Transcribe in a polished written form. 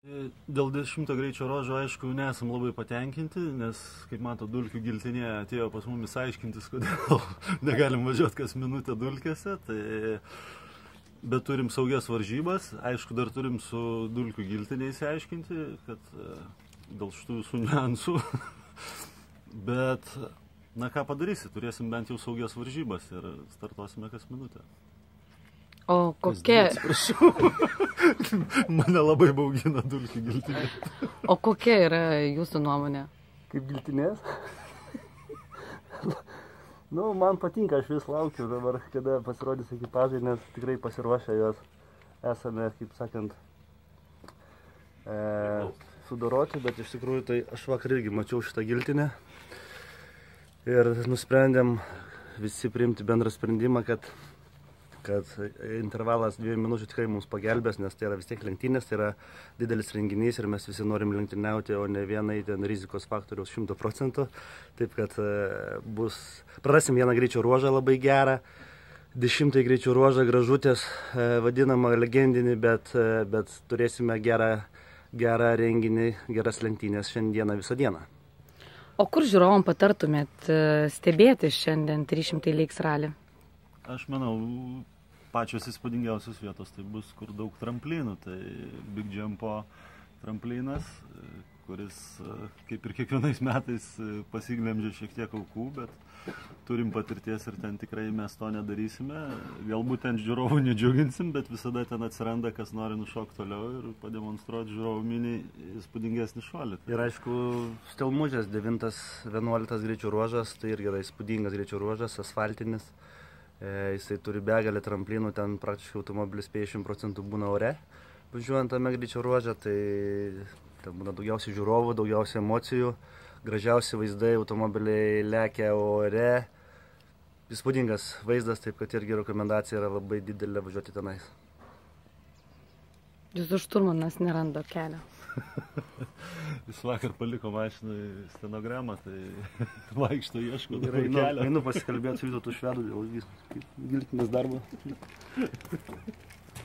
Dėl 10 greičio ruožo, aišku, nesam labai patenkinti, nes, kaip mato, dulkių giltinė atėjo pas mumis aiškintis, kodėl negalim važiuoti kas minutę dulkėse. Bet turim saugias varžybas, aišku, dar turim su dulkių giltinė įsiaiškinti, kad dėl šitų visų niuansų. Bet, na ką padarysi, turėsim bent jau saugias varžybas ir startuosime kas minutę. O kokia... Mane labai baugina dulkių giltinė. O kokia yra jūsų nuomonė? Kaip giltinės? Man patinka, aš vis laukiu dabar, kada pasirodys ekipažai, nes tikrai pasiruošę jos esame, kaip sakant, sudoroti, bet iš tikrųjų tai aš vakar irgi mačiau šitą giltinę ir nusprendėm visi priimti bendrą sprendimą, kad intervalas 2 minučių tikrai mums pagelbės, nes tai yra vis tiek lenktynės, tai yra didelis renginys ir mes visi norim lenktyniauti, o ne vienai ten rizikos faktoriaus 100%. Taip kad prarasim vieną greičio ruožą labai gerą, 10 greičio ruožą Gražutės, vadinamą legendinį, bet turėsime gerą renginį, geras lenktynės šiandieną visą dieną. O kur žiūrovom patartumėt stebėti šiandien 300 Lakes rally? Aš manau, pačios įspūdingiausios vietos tai bus, kur daug tramplynų. Tai Big Jumpo tramplinas, kuris kaip ir kiekvienais metais pasiglemžia šiek tiek aukų, bet turim patirties ir ten tikrai mes to nedarysime. Galbūt ten žiūrovų nedžiuginsim, bet visada ten atsiranda, kas nori nušokti toliau ir pademonstruoti žiūrovų mini įspūdingesnį šuolį. Ir aišku, Stelmužės 9-11 greičio ruožas, tai irgi yra įspūdingas greičio ruožas, asfaltinis. Jisai turi begalę tramplinų, ten praktiškai automobilis 50% būna ore. Važiuojant tame greičio ruožą, tai ten būna daugiausiai žiūrovų, daugiausiai emocijų, gražiausi vaizdai, automobiliai lekia ore. Įspūdingas vaizdas, taip kad irgi rekomendacija yra labai didelė važiuoti tenais. Jūsų šturmanas neranda kelio. Jis vakar paliko mašinai stenogramą, tai vaikšto ieško Gerai, kelio. einu pasikalbėti su Vytautu Švedu dėl giltinės darbo.